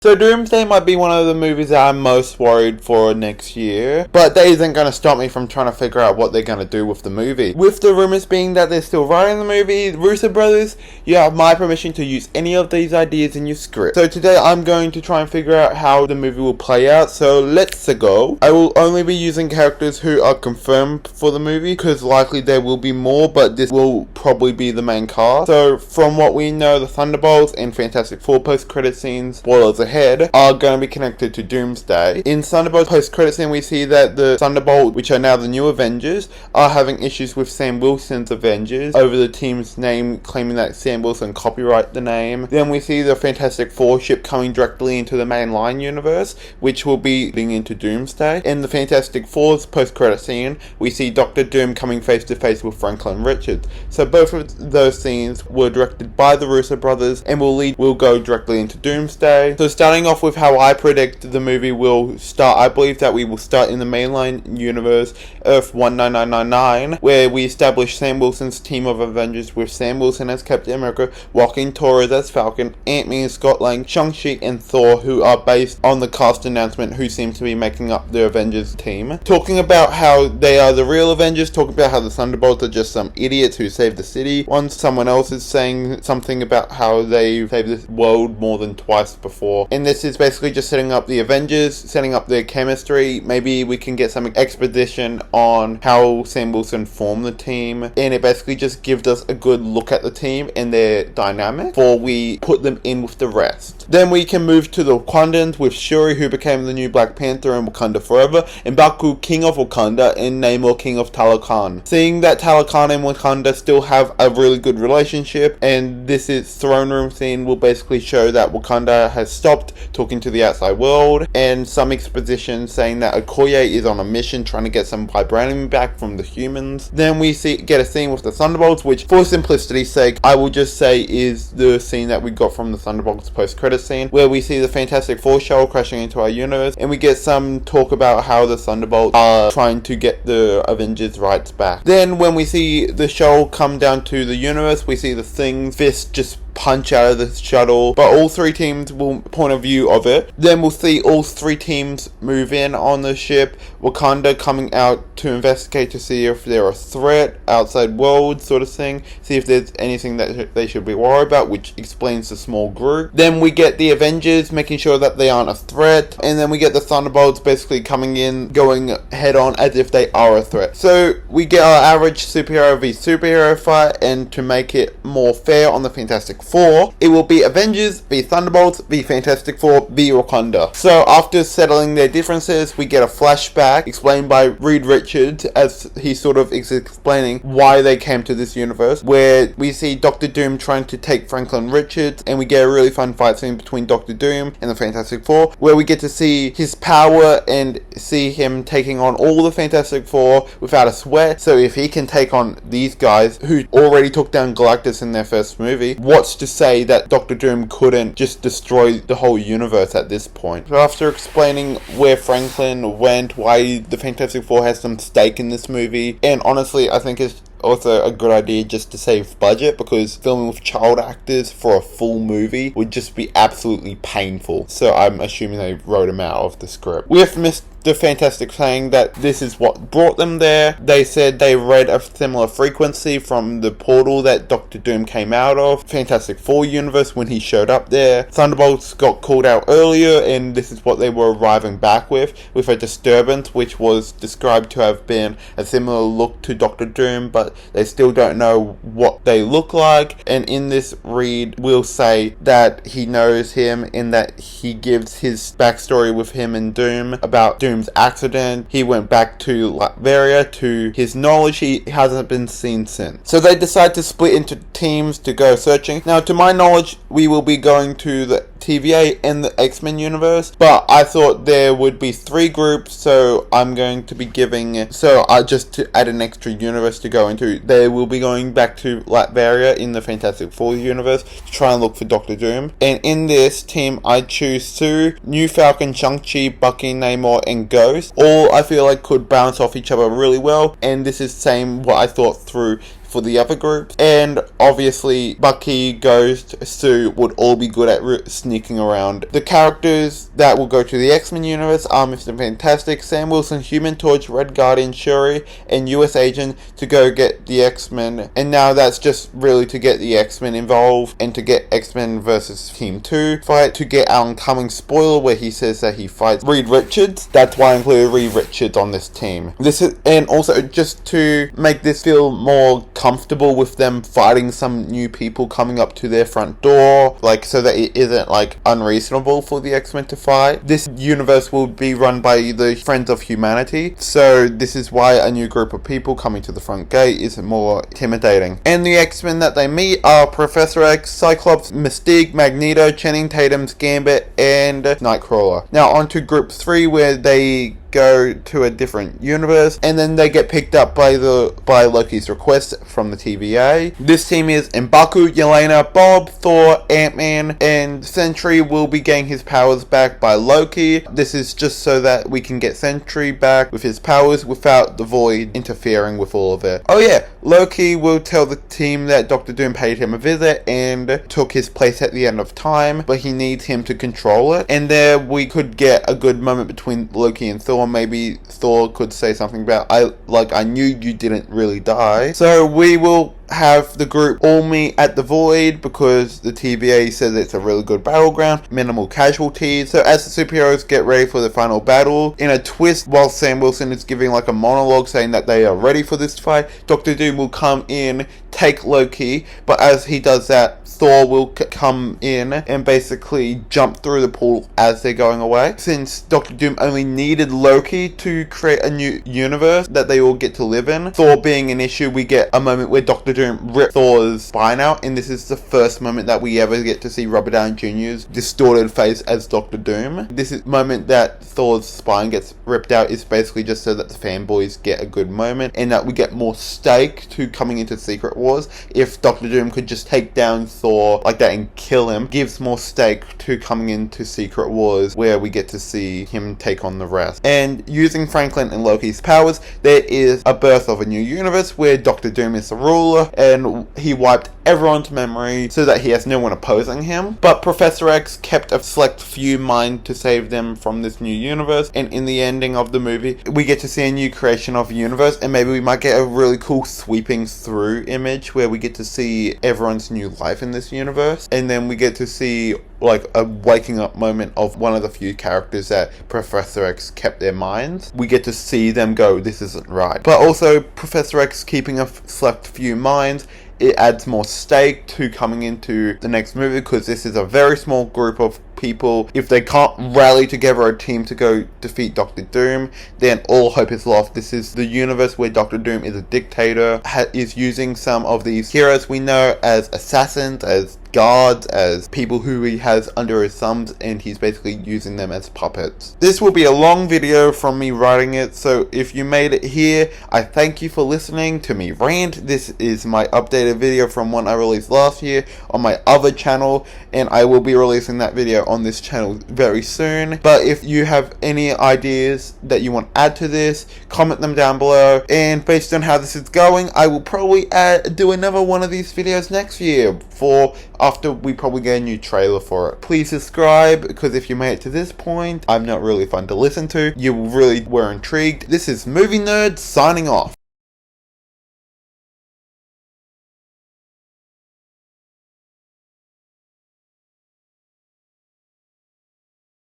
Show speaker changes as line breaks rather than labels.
So Doomsday might be one of the movies that I'm most worried for next year, but that isn't going to stop me from trying to figure out what they're going to do with the movie. With the rumors being that they're still writing the movie, Russo brothers, you have my permission to use any of these ideas in your script. So today I'm going to try and figure out how the movie will play out, so let's go. I will only be using characters who are confirmed for the movie, because likely there will be more, but this will probably be the main cast. So from what we know, the Thunderbolts and Fantastic Four post-credit scenes, spoilers ahead, are going to be connected to Doomsday. In Thunderbolts post-credit scene, we see that the Thunderbolts, which are now the new Avengers, are having issues with Sam Wilson's Avengers over the team's name, claiming that Sam Wilson copyrighted the name. Then we see the Fantastic Four ship coming directly into the mainline universe, which will be leading into Doomsday. In the Fantastic Four's post-credit scene, we see Doctor Doom coming face-to-face with Franklin Richards. So both of those scenes were directed by the Russo brothers and will go directly into Doomsday. So starting off with how I predict the movie will start, I believe that we will start in the mainline universe, Earth 19999, where we establish Sam Wilson's team of Avengers with Sam Wilson as Captain America, Joaquin Torres as Falcon, Ant-Man, Scott Lang, Shang-Chi, and Thor, who are based on the cast announcement who seem to be making up the Avengers team. Talking about how they are the real Avengers, talking about how the Thunderbolts are just some idiots who saved the city. Once someone else is saying something about how they saved this world more than twice before. And this is basically just setting up the Avengers, setting up their chemistry. Maybe we can get some exposition on how Sam Wilson formed the team. And it basically just gives us a good look at the team and their dynamic before we put them in with the rest. Then we can move to the Wakandans with Shuri, who became the new Black Panther in Wakanda Forever, and Baku, King of Wakanda, and Namor, King of Talokan. Seeing that Talokan and Wakanda still have a really good relationship, and this is throne room scene will basically show that Wakanda has stopped talking to the outside world, and some exposition saying that Okoye is on a mission trying to get some vibranium back from the humans. Then we get a scene with the Thunderbolts, which for simplicity's sake I will just say is the scene that we got from the Thunderbolts post-credit scene, where we see the Fantastic Four shuttle crashing into our universe, and we get some talk about how the Thunderbolts are trying to get the Avengers rights back. Then when we see the shuttle come down to the universe, we see the Thing's fist just punch out of the shuttle, but all three teams will point of view of it. Then we'll see all three teams move in on the ship, Wakanda coming out to investigate to see if they're a threat, outside world sort of thing, see if there's anything that they should be worried about, which explains the small group. Then we get the Avengers making sure that they aren't a threat, and then we get the Thunderbolts basically coming in, going head on as if they are a threat. So we get our average superhero v superhero fight, and to make it more fair on the Fantastic Four, it will be Avengers v Thunderbolts v Fantastic Four v Wakanda. So after settling their differences, we get a flashback explained by Reed Richards as he sort of is explaining why they came to this universe, where we see Doctor Doom trying to take Franklin Richards, and we get a really fun fight scene between Doctor Doom and the Fantastic Four, where we get to see his power and see him taking on all the Fantastic Four without a sweat. So if he can take on these guys who already took down Galactus in their first movie, what's to say that Doctor Doom couldn't just destroy the whole universe at this point? So after explaining where Franklin went, why the Fantastic Four has some stake in this movie, and honestly I think it's also a good idea just to save budget, because filming with child actors for a full movie would just be absolutely painful. So I'm assuming they wrote him out of the script. With Mr. Fantastic saying that this is what brought them there. They said they read a similar frequency from the portal that Doctor Doom came out of Fantastic Four universe when he showed up there. Thunderbolts got called out earlier, and this is what they were arriving back with a disturbance which was described to have been a similar look to Doctor Doom, but they still don't know what they look like. And in this, Reed will say that he knows him, in that he gives his backstory with him and Doom about Doom's accident. He went back to Latveria. To his knowledge, he hasn't been seen since. So they decide to split into teams to go searching. Now, to my knowledge, we will be going to the TVA and the X-Men universe, but I thought there would be 3 groups, so I'm going to be just to add an extra universe to go into, they will be going back to Latveria in the Fantastic Four universe to try and look for Doctor Doom. And in this team, I choose Sue, New Falcon, Shang-Chi, Bucky, Namor, and Ghost. All I feel like could bounce off each other really well, and this is same what I thought through for the other groups. And obviously Bucky, Ghost, Sue would all be good at sneaking around. The characters that will go to the X-Men universe are Mr. Fantastic, Sam Wilson, Human Torch, Red Guardian, Shuri, and US Agent to go get the X-Men. And now that's just really to get the X-Men involved and to get X-Men versus Team 2 fight, to get Alan Cummings' spoiler where he says that he fights Reed Richards. That's why I included Reed Richards on this team. And also just to make this feel more comfortable with them fighting some new people coming up to their front door, like, so that it isn't like unreasonable for the X-Men to fight. This universe will be run by the Friends of Humanity, so this is why a new group of people coming to the front gate is more intimidating. And the X-Men that they meet are Professor X, Cyclops, Mystique, Magneto, Channing Tatum's Gambit, and Nightcrawler. Now on to group 3, where they go to a different universe, and then they get picked up by Loki's request from the TVA. This team is M'Baku, Yelena, Bob, Thor, Ant-Man, and Sentry will be getting his powers back by Loki. This is just so that we can get Sentry back with his powers without the Void interfering with all of it. Oh yeah, Loki will tell the team that Dr. Doom paid him a visit and took his place at the end of time, but he needs him to control it. And there we could get a good moment between Loki and Thor. Maybe Thor could say something about, I knew you didn't really die. So we will have the group all meet at the Void because the TVA says it's a really good battleground, minimal casualties. So as the superheroes get ready for the final battle, in a twist, while Sam Wilson is giving like a monologue saying that they are ready for this fight, Dr. Doom will come in, take Loki, but as he does that, Thor will come in and basically jump through the pool as they're going away. Since Dr. Doom only needed Loki to create a new universe that they all get to live in, Thor being an issue, we get a moment where Dr. Doom ripped Thor's spine out, and this is the first moment that we ever get to see Robert Downey Jr.'s distorted face as Dr. Doom. This is moment that Thor's spine gets ripped out is basically just so that the fanboys get a good moment, and that we get more stake to coming into Secret Wars. If Dr. Doom could just take down Thor like that and kill him, gives more stake to coming into Secret Wars, where we get to see him take on the rest. And using Franklin and Loki's powers, there is a birth of a new universe where Dr. Doom is the ruler, and he wiped everyone's memory so that he has no one opposing him. But Professor X kept a select few mind to save them from this new universe, and in the ending of the movie, we get to see a new creation of a universe, and maybe we might get a really cool sweeping through image where we get to see everyone's new life in this universe, and then we get to see like a waking up moment of one of the few characters that Professor X kept their minds. We get to see them go, this isn't right. But also Professor X keeping a select few minds, it adds more stake to coming into the next movie, because this is a very small group of people. If they can't rally together a team to go defeat Dr. Doom, then all hope is lost. This is the universe where Dr. Doom is a dictator, is using some of these heroes we know as assassins, as guards, as people who he has under his thumbs, and he's basically using them as puppets. This will be a long video from me writing it, so if you made it here, I thank you for listening to me rant. This is my updated video from one I released last year on my other channel, and I will be releasing that video on this channel very soon. But if you have any ideas that you want to add to this, comment them down below, and based on how this is going, I will probably do another one of these videos next year, after we probably get a new trailer for it. Please subscribe, because if you made it to this point, I'm not really fun to listen to. You really were intrigued. This is Movie Nerd signing off.